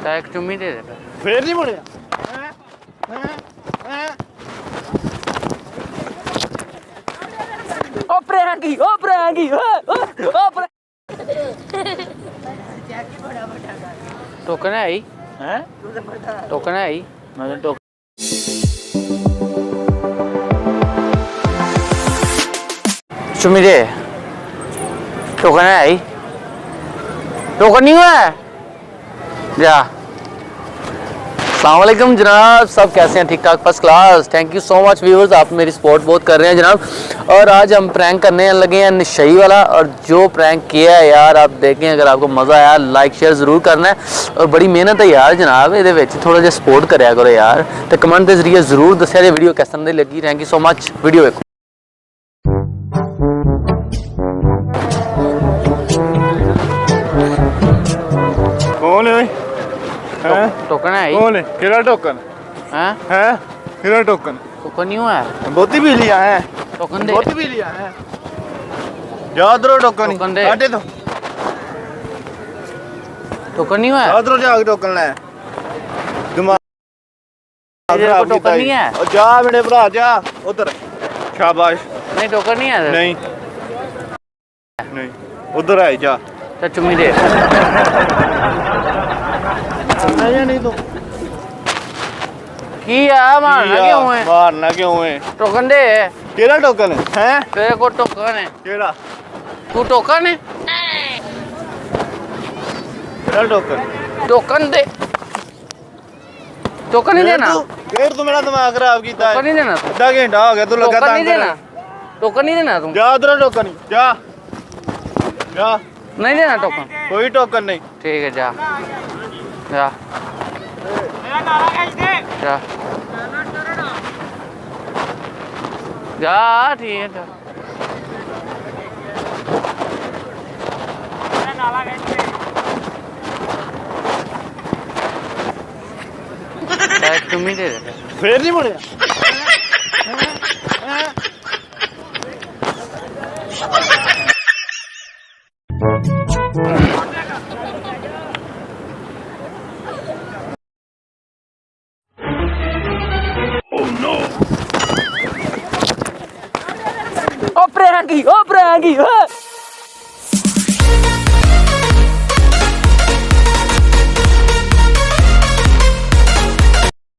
ਤਾਂ ਇੱਕ ਚੁੰਮੀ ਦੇ ਦੇ ਫੇਰ ਨਹੀਂ ਮੁੜਿਆ ਉਹ ਪ੍ਰੈਂਕੀ ਟੋਕਨ ਹੈ ਹੀ ਹੈ ਟੋਕਨ ਹੈ ਹੀ ਮੈਂ ਟੋਕ चुम्मी दे टोकन है आई टोकन नहीं हुआ है जा अस्सलाम वालेकुम जनाब, सब कैसे हैं? ठीक ठाक, first class. Thank you so much viewers, आप मेरी सपोर्ट बहुत कर रहे हैं जनाब। और आज हम प्रैंक करने लगे हैं नशई वाला, और जो प्रैंक किया है यार आप देखें, अगर आपको मज़ा आया लाइक शेयर ज़रूर करना है। और बड़ी मेहनत है यार जनाब, ये थोड़ा जिहा सपोर्ट करा करो यार, तो कमेंट के जरिए ज़रूर दस्या जे वीडियो किस तरह की लगी। Thank you so much, video देखो। कौन है टोकन है कौन है केड़ा टोकन है केड़ा टोकन टोकन नहीं हुआ है बहुती भी लिया है टोकन दे बहुती भी लिया है जा उधर टोकन टोकन दे काटे तो टोकन नहीं हुआ है उधर जाके टोकन ले दिमाग तेरे को टोकन नहीं है और जा मेरे भरा जा उधर शाबाश नहीं टोकन नहीं है नहीं नहीं उधर आए जा तो चुम्मी दे नहीं तो की है मारना क्यों है मारना क्यों है टोकन दे केड़ा टोकन है तेरे को टोकन है केड़ा तू टोकन है केड़ा टोकन टोकन दे टोकन नहीं देना फिर तू मेरा दिमाग खराब कीता टोकन नहीं देना आधा घंटा हो गया तू लगा टोकन नहीं देना टोकन नहीं देना तुम जा उधर टोकन जा जा नहीं देना टोकन कोई टोकन नहीं ठीक है जा जा जा जा ठीक है जा तुम ही दे दे फिर नहीं मुड़िया ओ प्रैंकी